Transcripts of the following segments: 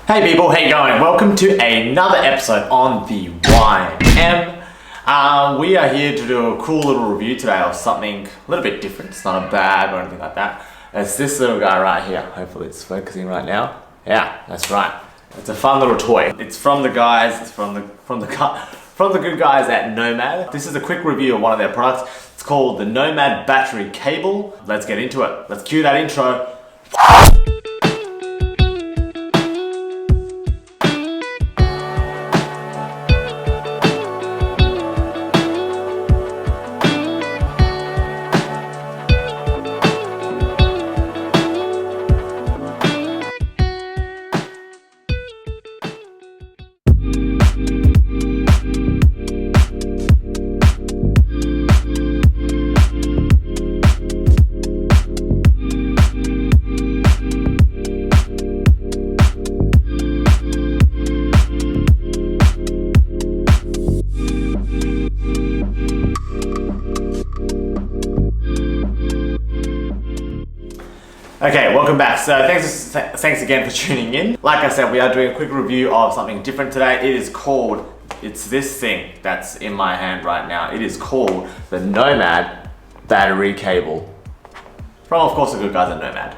Hey people, how you going? Welcome to another episode on the YM. We are here to do a cool little review today of something a little bit different. It's not a bag or anything like that. It's this little guy right here. Hopefully it's focusing right now. Yeah, that's right. It's a fun little toy. It's from the guys. It's from the good guys at NOMAD. This is a quick review of one of their products. It's called the NOMAD battery cable. Let's get into it. Let's cue that intro. Okay, welcome back. So thanks again for tuning in. Like I said, we are doing a quick review of something different today. It's this thing that's in my hand right now. It is called the NOMAD battery cable. From, of course, the good guys at NOMAD.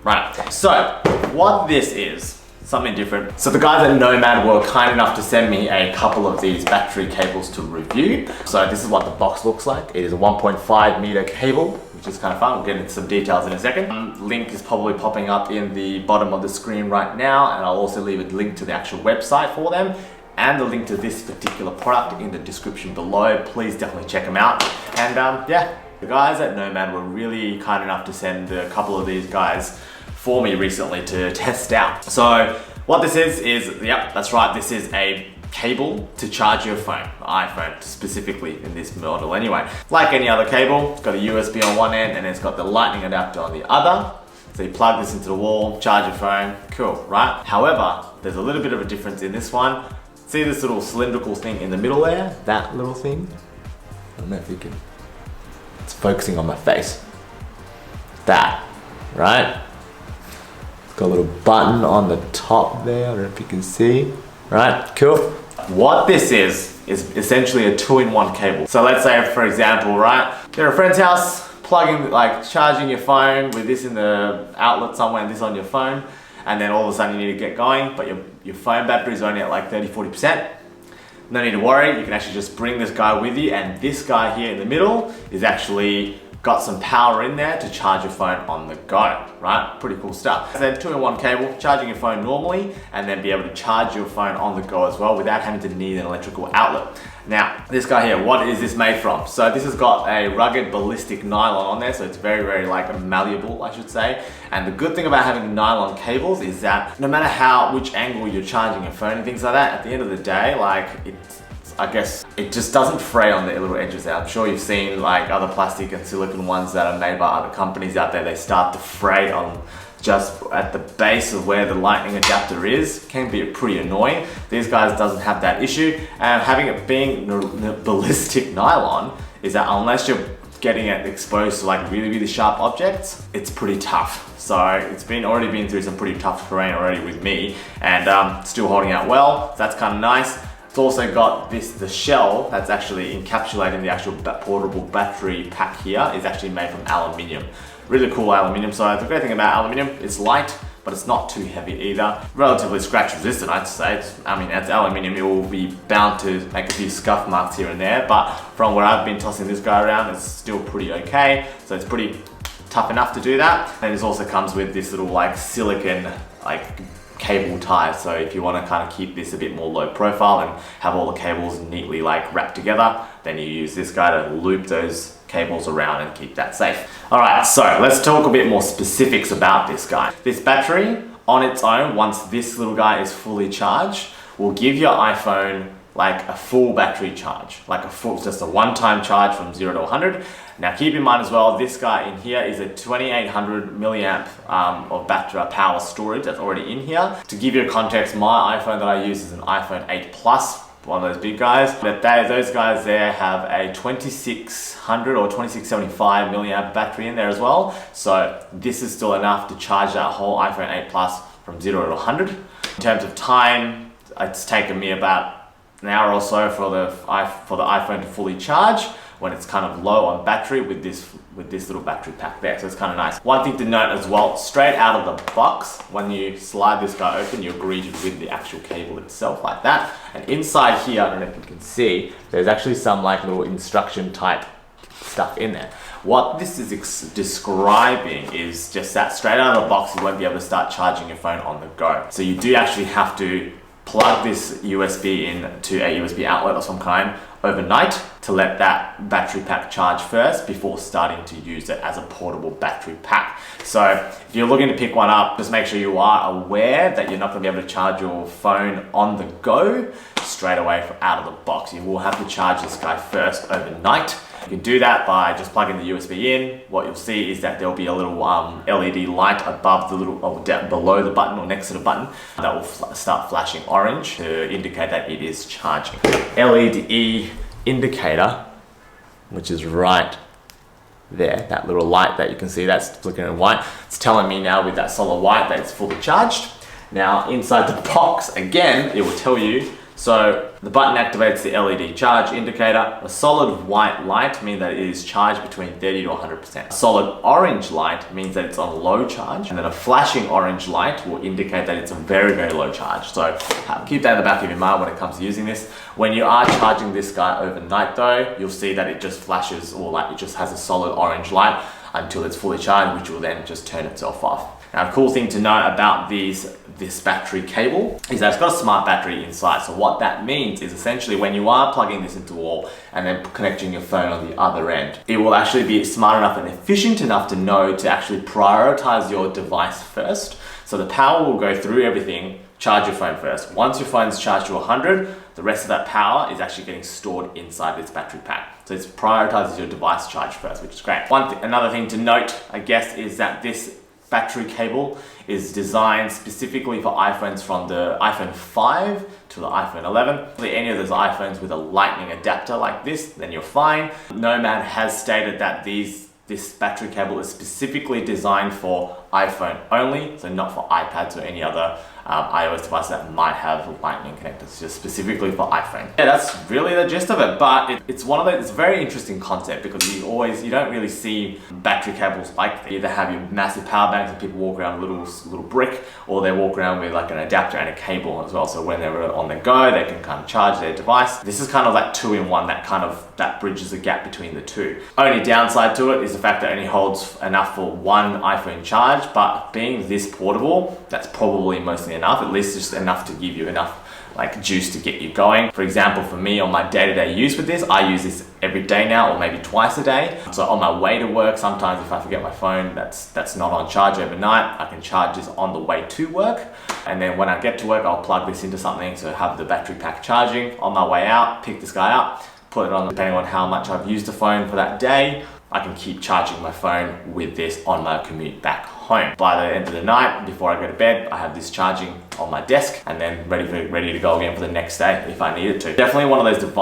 Right, so what this is, something different. So the guys at NOMAD were kind enough to send me a couple of these battery cables to review. So this is what the box looks like. It is a 1.5 meter cable, which is kind of fun. We'll get into some details in a second. Link is probably popping up in the bottom of the screen right now, and I'll also leave a link to the actual website for them and the link to this particular product in the description below. Please definitely check them out. And yeah, the guys at NOMAD were really kind enough to send a couple of these guys for me recently to test out. So what this is, yep, that's right, this is a cable to charge your phone, iPhone specifically in this model anyway. Like any other cable, it's got a USB on one end and it's got the lightning adapter on the other. So you plug this into the wall, charge your phone, cool, right? However, there's a little bit of a difference in this one. See this little cylindrical thing in the middle there? That little thing? I don't know if you can, it's focusing on my face. That, right? It's got a little button on the top there, I don't know if you can see. Right, cool. What this is essentially a two-in-one cable. So let's say, for example, right, you're at a friend's house, charging your phone with this in the outlet somewhere and this on your phone, and then all of a sudden you need to get going, but your phone battery is only at like 30-40%. No need to worry, you can actually just bring this guy with you, and this guy here in the middle is actually got some power in there to charge your phone on the go, right? Pretty cool stuff. So then two-in-one cable, charging your phone normally, and then be able to charge your phone on the go as well without having to need an electrical outlet. Now, this guy here, what is this made from? So this has got a rugged ballistic nylon on there, so it's very, very like malleable, I should say. And the good thing about having nylon cables is that no matter which angle you're charging your phone and things like that, at the end of the day, I guess it just doesn't fray on the little edges there. I'm sure you've seen like other plastic and silicone ones that are made by other companies out there. They start to fray on just at the base of where the lightning adapter is. Can be pretty annoying. These guys doesn't have that issue. And having it being ballistic nylon is that unless you're getting it exposed to like really, really sharp objects, it's pretty tough. So it's already been through some pretty tough terrain already with me, and still holding out well. So that's kind of nice. It's also got the shell that's actually encapsulating the actual portable battery pack here is actually made from aluminium. Really cool aluminium. So the great thing about aluminium, it's light, but it's not too heavy either. Relatively scratch resistant, I'd say. It's aluminium, it will be bound to make a few scuff marks here and there, but from where I've been tossing this guy around, it's still pretty okay. So it's pretty tough enough to do that. And it also comes with this little like silicone cable tie, so if you want to kind of keep this a bit more low profile and have all the cables neatly like wrapped together, then you use this guy to loop those cables around and keep that safe. All right, so let's talk a bit more specifics about this guy. This battery on its own, once this little guy is fully charged, will give your iPhone like a full battery charge, just a one-time charge from 0 to 100. Now keep in mind as well, this guy in here is a 2800 milliamp of battery power storage that's already in here. To give you a context, my iPhone that I use is an iPhone 8 Plus, one of those big guys. But those guys there have a 2600 or 2675 milliamp battery in there as well. So this is still enough to charge that whole iPhone 8 Plus from 0 to 100. In terms of time, it's taken me about an hour or so for the iPhone to fully charge when it's kind of low on battery with this little battery pack there. So it's kind of nice. One thing to note as well, straight out of the box, when you slide this guy open, you're greeted with the actual cable itself like that. And inside here, I don't know if you can see, there's actually some like little instruction type stuff in there. What this is describing is just that straight out of the box, you won't be able to start charging your phone on the go. So you do actually have to plug this USB in to a USB outlet of some kind overnight to let that battery pack charge first before starting to use it as a portable battery pack. So if you're looking to pick one up, just make sure you are aware that you're not going to be able to charge your phone on the go straight away from out of the box. You will have to charge this guy first overnight. You can do that by just plugging the USB in. What you'll see is that there'll be a little LED light above the little, or below the button or next to the button that will start flashing orange to indicate that it is charging. LED indicator, which is right there, that little light that you can see that's flickering white, it's telling me now with that solid white that it's fully charged. Now inside the box, again, it will tell you, so the button activates the LED charge indicator. A solid white light means that it is charged between 30 to 100%. A solid orange light means that it's on low charge, and then a flashing orange light will indicate that it's a very, very low charge. So keep that in the back of your mind when it comes to using this. When you are charging this guy overnight though, you'll see that it just flashes, or like it just has a solid orange light until it's fully charged, which will then just turn itself off. Now, a cool thing to know about this battery cable is that it's got a smart battery inside. So what that means is essentially when you are plugging this into a wall and then connecting your phone on the other end, it will actually be smart enough and efficient enough to know to actually prioritize your device first. So the power will go through everything, charge your phone first. Once your phone's charged to 100, the rest of that power is actually getting stored inside this battery pack. So it prioritizes your device charge first, which is great. Another thing to note, I guess, is that this battery cable is designed specifically for iPhones from the iPhone 5 to the iPhone 11. For any of those iPhones with a lightning adapter like this, then you're fine. NOMAD has stated that this battery cable is specifically designed for iPhone only, so not for iPads or any other iOS device that might have lightning connectors, just specifically for iPhone. Yeah, that's really the gist of it, but it's one of those, it's a very interesting concept because you don't really see battery cables like that. You either have your massive power banks and people walk around with a little brick, or they walk around with like an adapter and a cable as well. So when they're on the go, they can kind of charge their device. This is kind of like two-in-one that bridges the gap between the two. Only downside to it is the fact that it only holds enough for one iPhone charge, but being this portable, that's probably mostly enough, at least just enough to give you enough like juice to get you going. For example, for me on my day-to-day use with this, I use this every day now, or maybe twice a day. So on my way to work, sometimes if I forget my phone that's not on charge overnight, I can charge this on the way to work. And then when I get to work, I'll plug this into something to have the battery pack charging. On my way out, pick this guy up, put it on, depending on how much I've used the phone for that day, I can keep charging my phone with this on my commute back home. By the end of the night, before I go to bed, I have this charging on my desk and then ready to go again for the next day if I needed to. Definitely one of those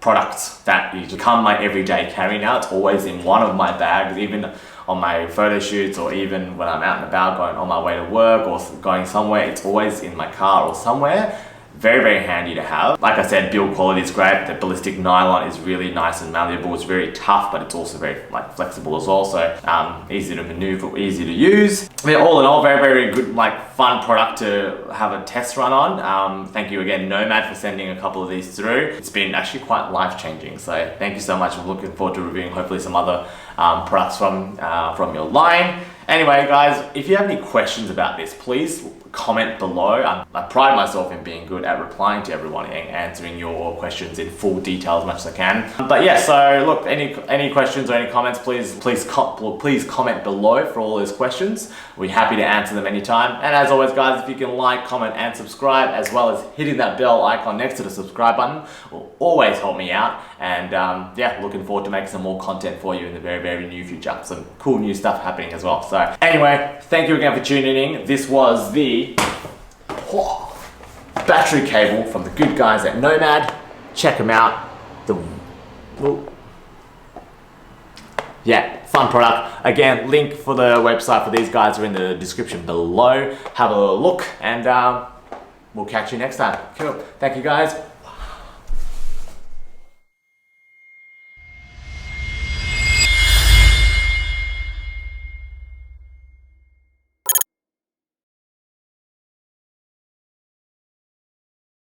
products that you become my everyday carry now. It's always in one of my bags, even on my photo shoots or even when I'm out and about going on my way to work or going somewhere, it's always in my car or somewhere. Very, very handy to have. Like I said, build quality is great. The ballistic nylon is really nice and malleable. It's very tough, but it's also very flexible as well. So easy to maneuver, easy to use. I mean, all in all, very, very good, fun product to have a test run on. Thank you again, NOMAD, for sending a couple of these through. It's been actually quite life-changing. So thank you so much. I'm looking forward to reviewing hopefully some other products from your line. Anyway, guys, if you have any questions about this, please comment below. I pride myself in being good at replying to everyone and answering your questions in full detail as much as I can. But yeah, so look, any questions or any comments, please comment below for all those questions. We're happy to answer them anytime. And as always, guys, if you can like, comment, and subscribe, as well as hitting that bell icon next to the subscribe button, will always help me out. And yeah, looking forward to making some more content for you in the very, very near future. Some cool new stuff happening as well. So anyway, thank you again for tuning in. This was the battery cable from the good guys at NOMAD. Check them out. Yeah, fun product. Again, link for the website for these guys are in the description below. Have a look and we'll catch you next time. Cool. Thank you guys.